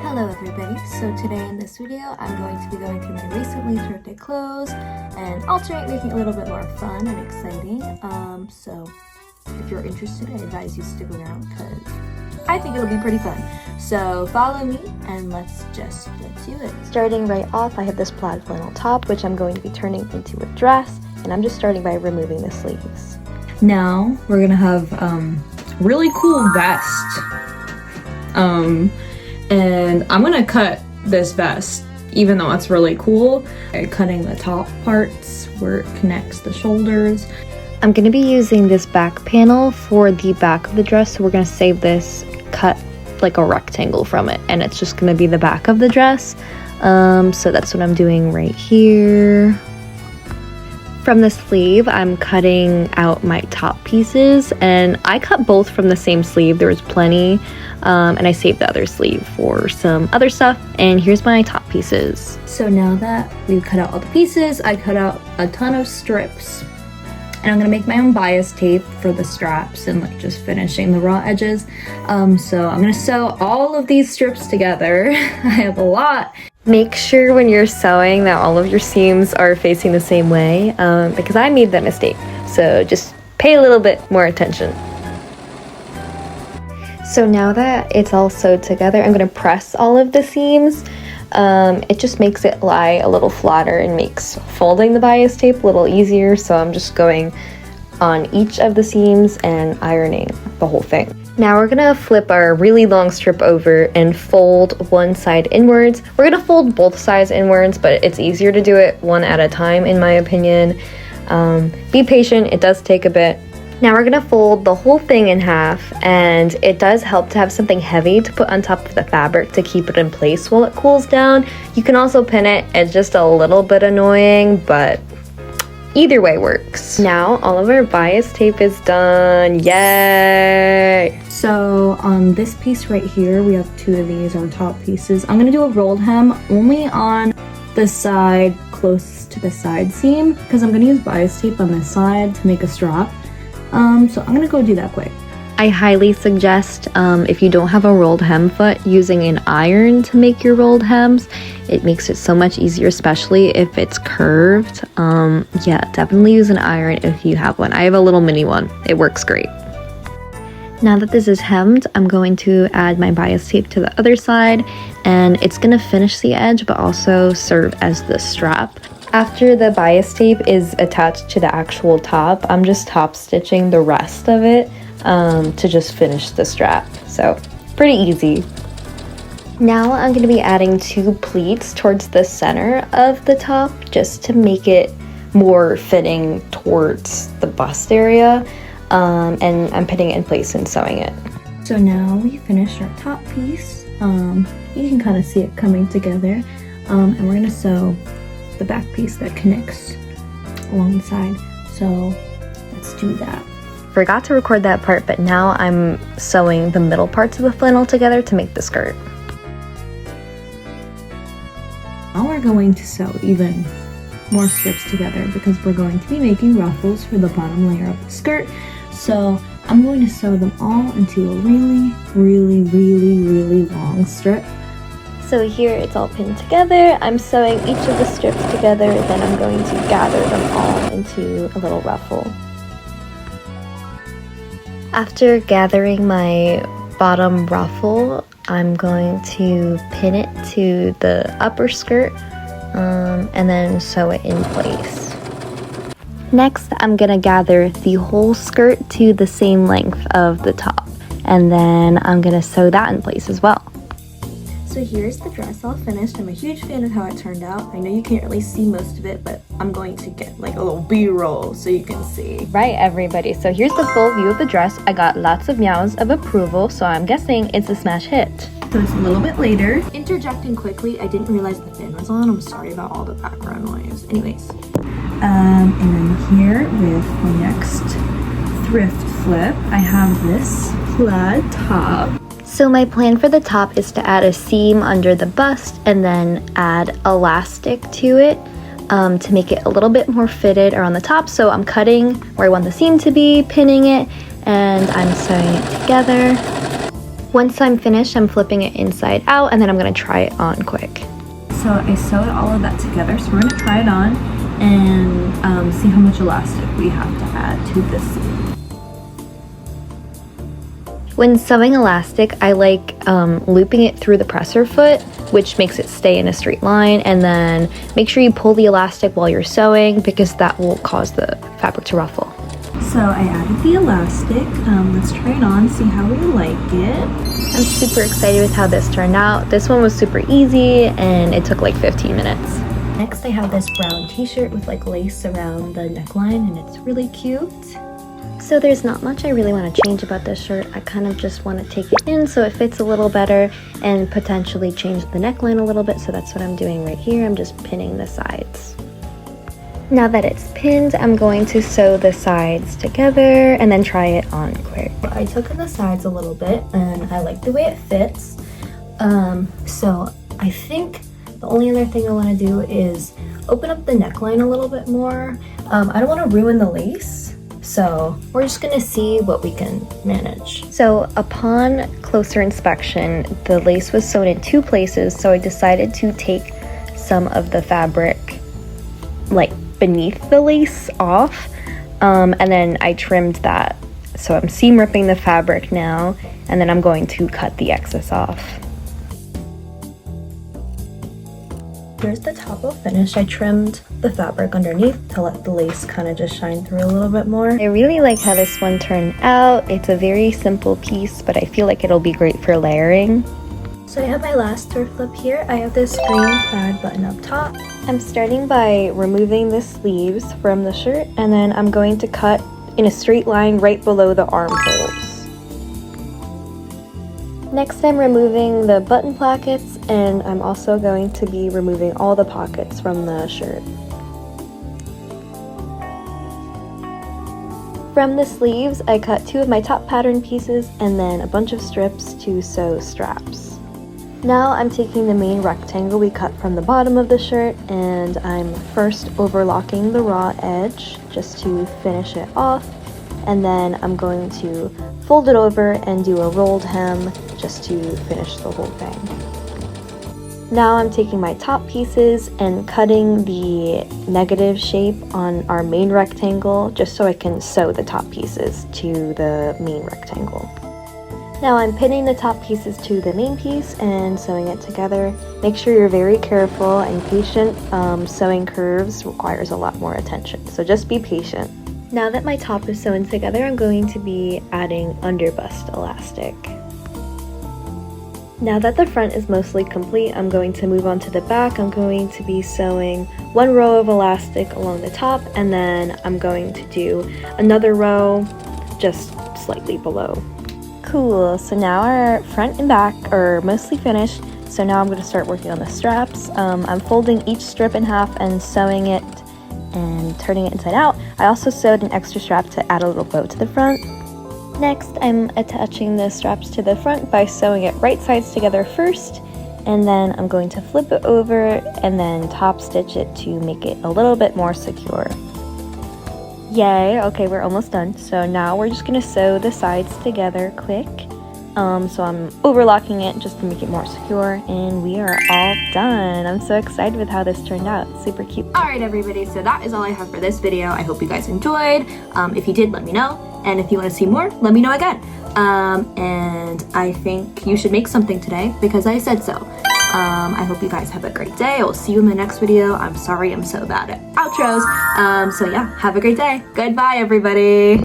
Hello everybody, so today in this video I'm going to be going through my recently thrifted clothes and alternate making it a little bit more fun and exciting. So if you're interested, I advise you stick around because I think it'll be pretty fun. So follow me and let's just get to it. Starting right off, I have this plaid flannel top which I'm going to be turning into a dress, and I'm just starting by removing the sleeves. Now we're gonna have really cool vest. And I'm gonna cut this vest even though it's really cool. Cutting the top parts where it connects the shoulders. I'm going to be using this back panel for the back of the dress, so we're going to save this cut like a rectangle from it, and it's just going to be the back of the dress. So that's what I'm doing right here. From the sleeve, I'm cutting out my top pieces, and I cut both from the same sleeve. There was plenty, and I saved the other sleeve for some other stuff, and here's my top pieces. So now that we've cut out all the pieces, I cut out a ton of strips. And I'm gonna make my own bias tape for the straps and like just finishing the raw edges. So I'm gonna sew all of these strips together. I have a lot. Make sure when you're sewing that all of your seams are facing the same way, because I made that mistake. So just pay a little bit more attention. So now that it's all sewed together, I'm gonna press all of the seams. It just makes it lie a little flatter and makes folding the bias tape a little easier, so I'm just going on each of the seams and ironing the whole thing. Now we're gonna flip our really long strip over and fold one side inwards. We're gonna fold both sides inwards, but it's easier to do it one at a time in my opinion. Be patient, it does take a bit. Now we're gonna fold the whole thing in half, and it does help to have something heavy to put on top of the fabric to keep it in place while it cools down. You can also pin it. It's just a little bit annoying, but either way works. Now all of our bias tape is done. Yay! So on this piece right here, we have two of these, our top pieces. I'm gonna do a rolled hem only on the side close to the side seam because I'm gonna use bias tape on this side to make a strap. So I'm gonna go do that quick. I highly suggest, if you don't have a rolled hem foot, using an iron to make your rolled hems. It makes it so much easier, especially if it's curved. Yeah, definitely use an iron if you have one. I have a little mini one. It works great. Now that this is hemmed, I'm going to add my bias tape to the other side, and it's gonna finish the edge but also serve as the strap. After the bias tape is attached to the actual top, I'm just top stitching the rest of it to just finish the strap. So pretty easy. Now I'm going to be adding two pleats towards the center of the top just to make it more fitting towards the bust area, and I'm pinning it in place and sewing it. So now we finished our top piece. You can kind of see it coming together, and we're going to sew the back piece that connects along the side. So let's do that. Forgot to record that part, but now I'm sewing the middle parts of the flannel together to make the skirt. Now we're going to sew even more strips together because we're going to be making ruffles for the bottom layer of the skirt. So I'm going to sew them all into a really long strip. So here it's all pinned together. I'm sewing each of the strips together, then I'm going to gather them all into a little ruffle. After gathering my bottom ruffle, I'm going to pin it to the upper skirt and then sew it in place. Next, I'm gonna gather the whole skirt to the same length of the top, and then I'm gonna sew that in place as well. So here's the dress all finished. I'm a huge fan of how it turned out. I know you can't really see most of it, but I'm going to get like a little B-roll so you can see. Right, everybody, so here's the full view of the dress. I got lots of meows of approval, so I'm guessing it's a smash hit. So it's a little bit later. Interjecting quickly, I didn't realize the fan was on. I'm sorry about all the background noise. Anyways. And then here with my next thrift flip, I have this plaid top. So my plan for the top is to add a seam under the bust and then add elastic to it to make it a little bit more fitted around the top. So I'm cutting where I want the seam to be, pinning it, and I'm sewing it together. Once I'm finished, I'm flipping it inside out, and then I'm gonna try it on quick. So I sewed all of that together, so we're gonna try it on and see how much elastic we have to add to this sleeve. When sewing elastic, I like looping it through the presser foot, which makes it stay in a straight line, and then make sure you pull the elastic while you're sewing because that will cause the fabric to ruffle. So I added the elastic. Let's try it on, see how we like it. I'm super excited with how this turned out. This one was super easy and it took like 15 minutes. Next I have this brown t-shirt with like lace around the neckline, and it's really cute. So there's not much I really want to change about this shirt. I kind of just want to take it in so it fits a little better and potentially change the neckline a little bit. So that's what I'm doing right here. I'm just pinning the sides. Now that it's pinned, I'm going to sew the sides together and then try it on quick. I took in the sides a little bit and I like the way it fits. So I think the only other thing I want to do is open up the neckline a little bit more. I don't want to ruin the lace, so we're just gonna see what we can manage. So upon closer inspection, the lace was sewn in 2 places, so I decided to take some of the fabric like beneath the lace off, and then I trimmed that. So I'm seam ripping the fabric now, and then I'm going to cut the excess off. Here's the top of finish. I trimmed the fabric underneath to let the lace kind of just shine through a little bit more. I really like how this one turned out. It's a very simple piece, but I feel like it'll be great for layering. So I have my last thrift flip here. I have this green plaid button up top. I'm starting by removing the sleeves from the shirt, and then I'm going to cut in a straight line right below the armholes. Next, I'm removing the button plackets, and I'm also going to be removing all the pockets from the shirt. From the sleeves, I cut 2 of my top pattern pieces and then a bunch of strips to sew straps. Now I'm taking the main rectangle we cut from the bottom of the shirt, and I'm first overlocking the raw edge just to finish it off, and then I'm going to fold it over and do a rolled hem just to finish the whole thing. Now I'm taking my top pieces and cutting the negative shape on our main rectangle just so I can sew the top pieces to the main rectangle. Now I'm pinning the top pieces to the main piece and sewing it together. Make sure you're very careful and patient. Sewing curves requires a lot more attention, so just be patient. Now that my top is sewn together, I'm going to be adding underbust elastic. Now that the front is mostly complete, I'm going to move on to the back. I'm going to be sewing 1 row of elastic along the top, and then I'm going to do another row just slightly below. Cool, so now our front and back are mostly finished, so now I'm going to start working on the straps. I'm folding each strip in half and sewing it and turning it inside out. I also sewed an extra strap to add a little bow to the front. Next, I'm attaching the straps to the front by sewing it right sides together first, and then I'm going to flip it over and then top stitch it to make it a little bit more secure. Yay, okay, we're almost done. So now we're just gonna sew the sides together quick. So I'm overlocking it just to make it more secure, and we are all done. I'm so excited with how this turned out. Super cute. All right, everybody, so that is all I have for this video. I hope you guys enjoyed. If you did, let me know. And if you want to see more, let me know again. And I think you should make something today because I said so. I hope you guys have a great day. I will see you in the next video. I'm sorry I'm so bad at outros. So yeah, have a great day. Goodbye, everybody.